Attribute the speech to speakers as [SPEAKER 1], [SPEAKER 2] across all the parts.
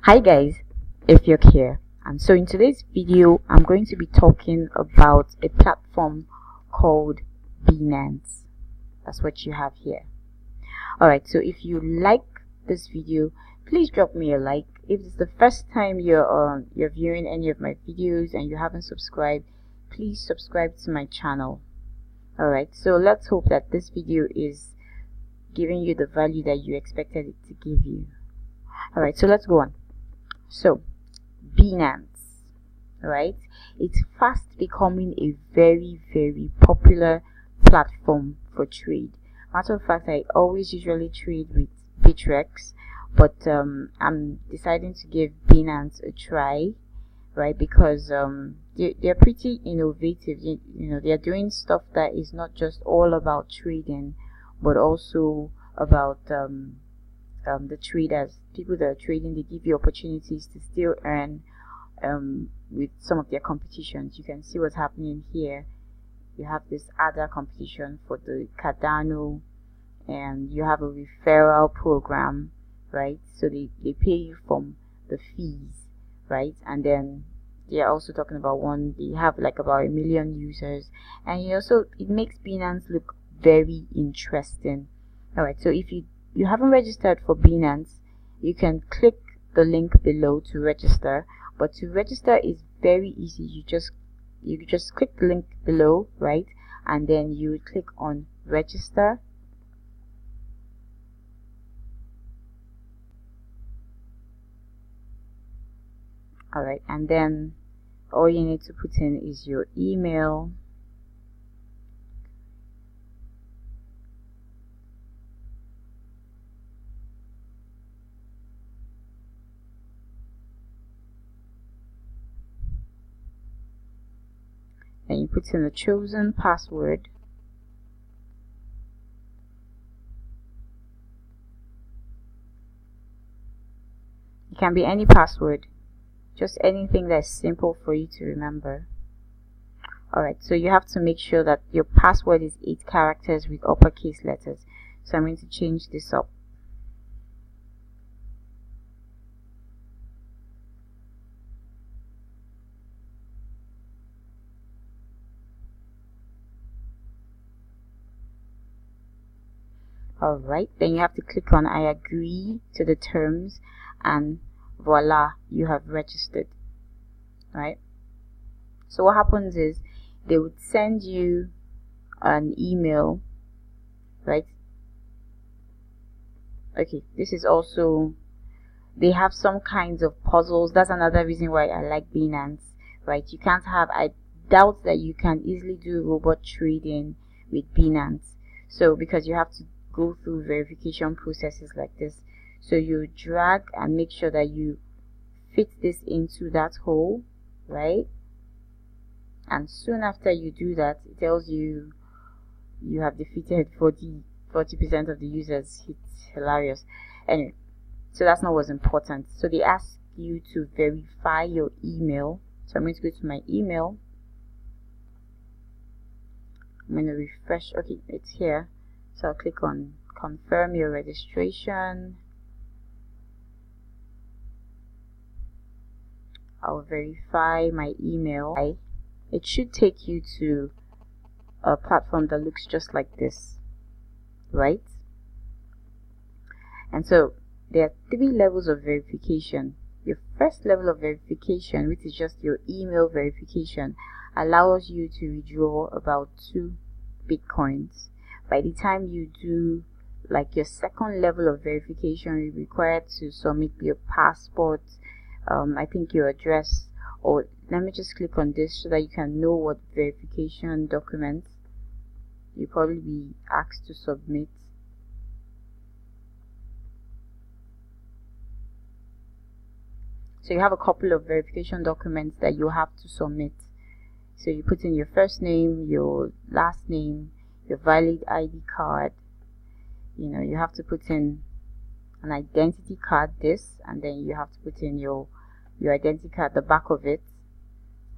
[SPEAKER 1] Hi guys, if you're here, and so in today's video I'm going to be talking about a platform called Binance. That's what you have here. Alright, so if you like this video, please drop me a like. If it's the first time you're viewing any of my videos and you haven't subscribed, please subscribe to my channel. Alright, so let's hope that this video is giving you the value that you expected it to give you. Alright, so let's go on. So Binance, right? It's fast becoming a very popular platform for trade. Matter of fact, I always usually trade with Bitrex, but I'm deciding to give Binance a try, right? Because they're pretty innovative. You know, they're doing stuff that is not just all about trading, but also about the traders, people that are trading. They give you opportunities to still earn with some of their competitions. You can see what's happening here. You have this other competition for the Cardano, and you have a referral program, right? So they pay you from the fees, right? And then they are also talking about they have like about 1 million users, and it makes Binance look very interesting. All right, so if you haven't registered for Binance, you can click the link below to register. But to register is very easy. You just click the link below, right? And then you would click on register. Alright, and then all you need to put in is your email. Then you put in the chosen password. It can be any password, just anything that's simple for you to remember. Alright, so you have to make sure that your password is 8 characters with uppercase letters. So I'm going to change this up. Alright, then you have to click on I agree to the terms, and voila, you have registered. Right? So what happens is they would send you an email, right? Okay, this is also, they have some kinds of puzzles. That's another reason why I like Binance, right? You can't have, I doubt that you can easily do robot trading with Binance. So because you have to go through verification processes like this, so you drag and make sure that you fit this into that hole, right? And soon after you do that, it tells you you have defeated 40% of the users. It's hilarious. Anyway, so that's not what's important. So they ask you to verify your email. So I'm going to go to my email. I'm going to refresh. Okay, it's here. So I'll click on confirm your registration. I'll verify my email. It should take you to a platform that looks just like this, right? And so there are 3 levels of verification. Your first level of verification, which is just your email verification, allows you to withdraw about 2 Bitcoins. By the time you do like your second level of verification, you're required to submit your passport, I think your address, or let me just click on this so that you can know what verification documents you'll probably be asked to submit. So you have a couple of verification documents that you have to submit. So you put in your first name, your last name, your valid ID card. You know, you have to put in an identity card, and then you have to put in your identity card, the back of it,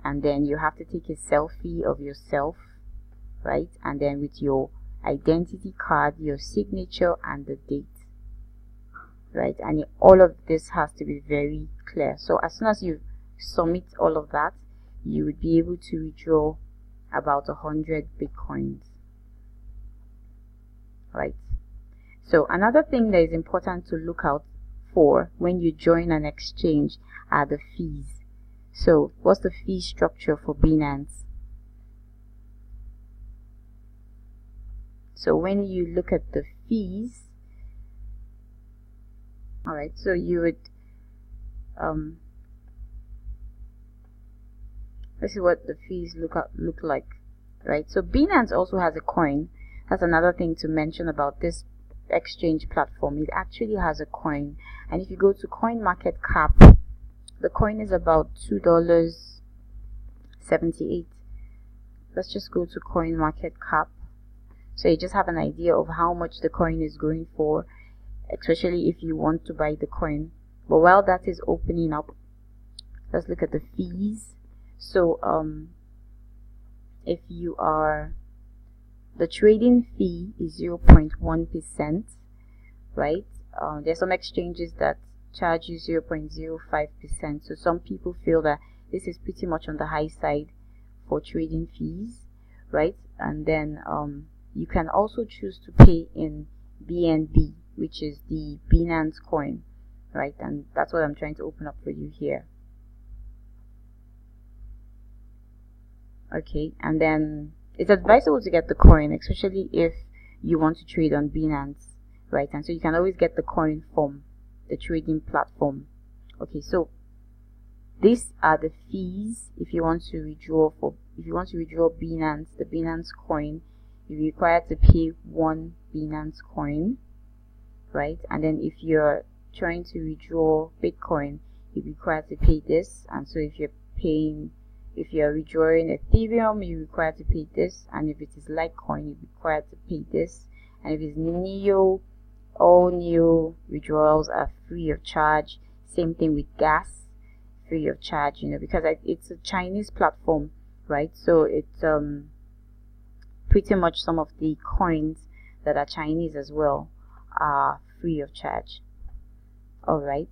[SPEAKER 1] and then you have to take a selfie of yourself, right? And then with your identity card, your signature and the date. right? And all of this has to be very clear. So as soon as you submit all of that, you would be able to withdraw about 100 Bitcoins, right? So another thing that is important to look out for when you join an exchange are the fees. So what's the fee structure for Binance? So when you look at the fees, all right, so you would this is what the fees look like, right? So Binance also has a coin. That's another thing to mention about this exchange platform. It actually has a coin, and if you go to CoinMarketCap, the coin is about $2.78. Let's just go to CoinMarketCap, so you just have an idea of how much the coin is going for, especially if you want to buy the coin. But while that is opening up, let's look at the fees. So if you are, the trading fee is 0.1%, right? There's some exchanges that charge you 0.05%. So some people feel that this is pretty much on the high side for trading fees, right? And then you can also choose to pay in BNB, which is the Binance coin, right? And that's what I'm trying to open up for you here. Okay, and then it's advisable to get the coin, especially if you want to trade on Binance, right? And so you can always get the coin from the trading platform. Okay, so these are the fees if you want to withdraw Binance, the Binance coin. You're required to pay 1 Binance coin, right? And then if you're trying to withdraw Bitcoin, you're required to pay this. And so if you're withdrawing Ethereum, you're required to pay this, and if it is Litecoin, you're required to pay this. And if it's Neo, all new withdrawals are free of charge. Same thing with gas, free of charge, you know, because it's a Chinese platform, right? So it's pretty much some of the coins that are Chinese as well are free of charge. All right.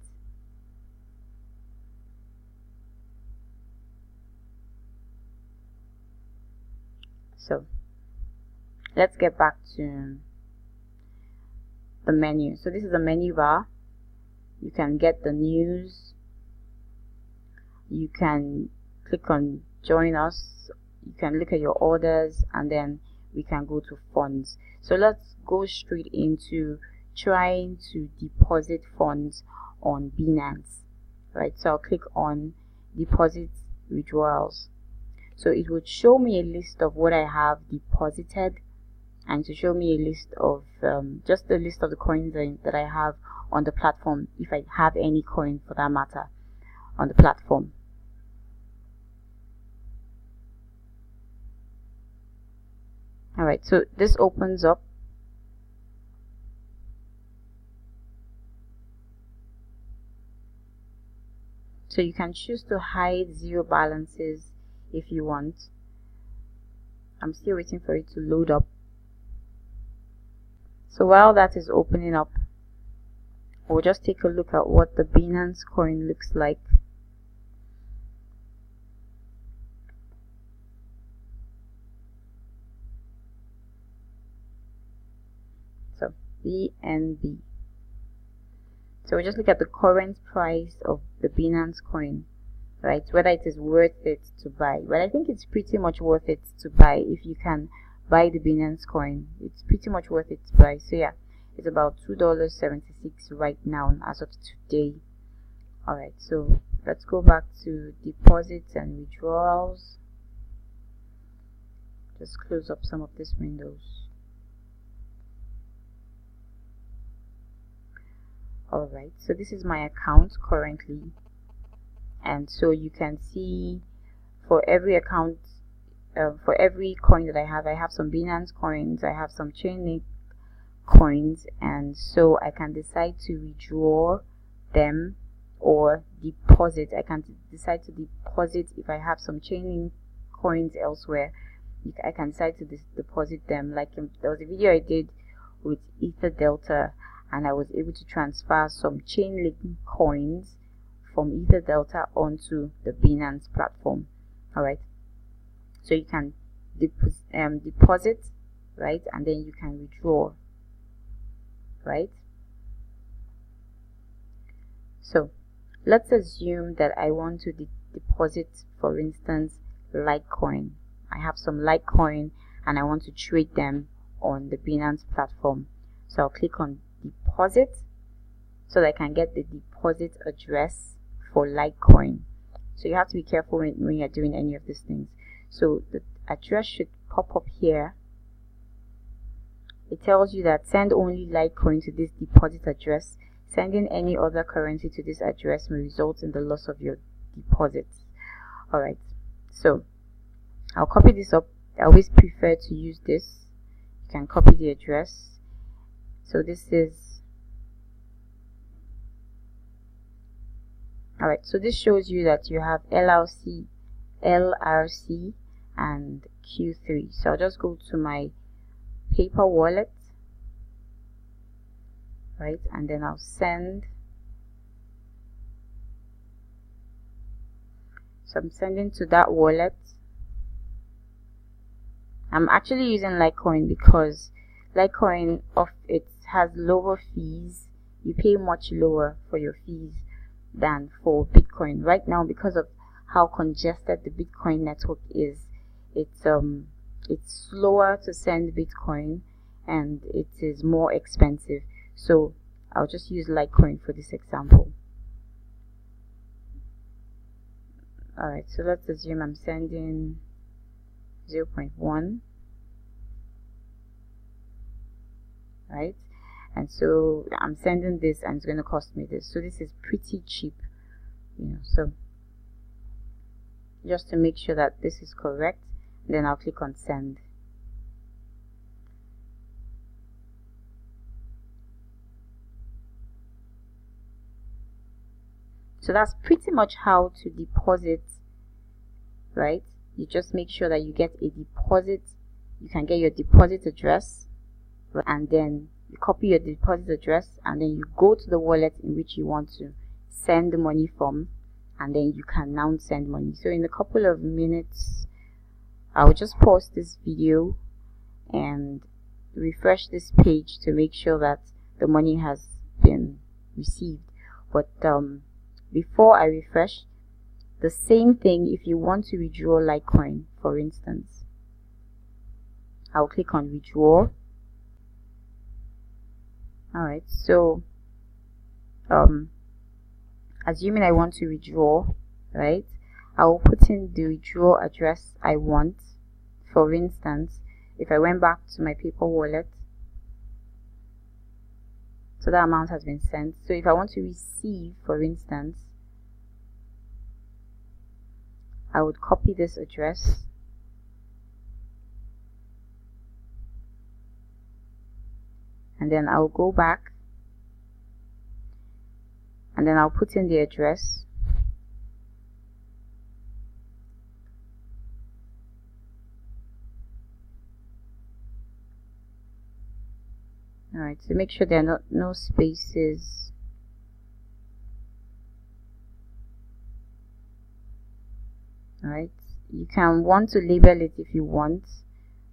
[SPEAKER 1] So let's get back to the menu. So this is the menu bar. You can get the news. You can click on join us. You can look at your orders, and then we can go to funds. So let's go straight into trying to deposit funds on Binance, right? So I'll click on deposit withdrawals. So it would show me a list of what I have deposited, and to show me a list of just a list of the coins that I have on the platform, if I have any coin for that matter on the platform. Alright, so this opens up. So you can choose to hide zero balances if you want. I'm still waiting for it to load up. So while that is opening up, we'll just take a look at what the Binance coin looks like. So BNB. So we just look at the current price of the Binance coin, right? Whether it is worth it to buy. But I think it's pretty much worth it to buy. If you can buy the Binance coin, it's pretty much worth it to buy. So yeah, it's about $2.76 right now as of today. Alright, so let's go back to deposits and withdrawals. Just close up some of these windows. Alright, so this is my account currently, and so you can see for every account, for every coin that I have some Binance coins, I have some Chainlink coins, and so I can decide to withdraw them or deposit. I can decide to deposit if I have some Chainlink coins elsewhere. I can decide to deposit them. Like there was a video I did with Ether Delta, and I was able to transfer some Chainlink coins from Ether Delta onto the Binance platform. Alright, so you can deposit, right, and then you can withdraw, right? So let's assume that I want to deposit, for instance, Litecoin. I have some Litecoin and I want to trade them on the Binance platform. So I'll click on deposit so that I can get the deposit address for Litecoin. So you have to be careful when you're doing any of these things. So the address should pop up here. It tells you that send only Litecoin to this deposit address. Sending any other currency to this address may result in the loss of your deposits. Alright, so I'll copy this up. I always prefer to use this. You can copy the address. So this is, alright, so this shows you that you have LRC and Q3. So I'll just go to my paper wallet, right, and then I'll send. So I'm sending to that wallet. I'm actually using Litecoin because Litecoin it has lower fees. You pay much lower for your fees than for Bitcoin. Right now, because of how congested the Bitcoin network is, it's slower to send Bitcoin and it is more expensive. So I'll just use Litecoin for this example. Alright, so let's assume I'm sending 0.1, right? And so I'm sending this and it's going to cost me this. So this is pretty cheap, so just to make sure that this is correct, then I'll click on send. So that's pretty much how to deposit, right? You just make sure that you get a deposit. You can get your deposit address, and then you copy your deposit address, and then you go to the wallet in which you want to send the money from, and then you can now send money. So in a couple of minutes, I'll just pause this video and refresh this page to make sure that the money has been received. But before I refresh, the same thing, if you want to withdraw Litecoin, for instance, I'll click on withdraw. Alright, so assuming I want to withdraw, right, I will put in the withdraw address I want. For instance, if I went back to my paper wallet, so that amount has been sent. So if I want to receive, for instance, I would copy this address, and then I'll go back, and then I'll put in the address, alright, so make sure there are no spaces. Alright, you can want to label it if you want.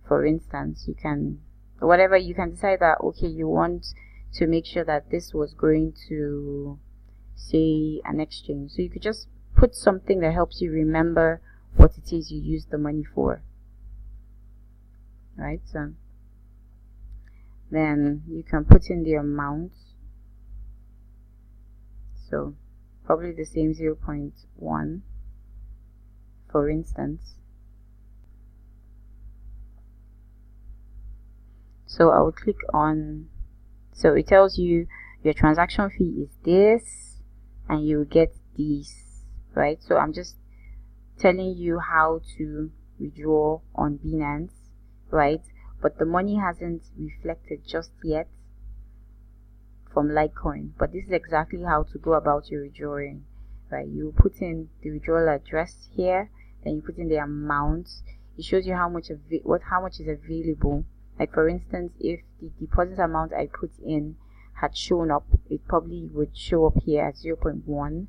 [SPEAKER 1] For instance, you can, whatever, you can decide that, okay, you want to make sure that this was going to, say, an exchange. So you could just put something that helps you remember what it is you use the money for. Right, so then you can put in the amount. So probably the same 0.1, for instance. So I will click on, so it tells you your transaction fee is this and you get these, right? So I'm just telling you how to withdraw on Binance, right? But the money hasn't reflected just yet from Litecoin. But this is exactly how to go about your withdrawing, right? You put in the withdrawal address here, then you put in the amount. It shows you how much is available. Like for instance, if the deposit amount I put in had shown up, it probably would show up here at 0.1,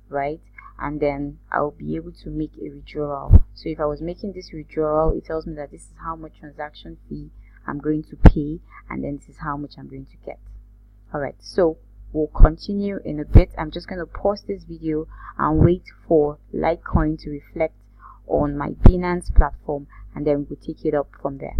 [SPEAKER 1] right? And then I'll be able to make a withdrawal. So if I was making this withdrawal, it tells me that this is how much transaction fee I'm going to pay, and then this is how much I'm going to get. Alright, so we'll continue in a bit. I'm just going to pause this video and wait for Litecoin to reflect on my Binance platform, and then we'll take it up from there.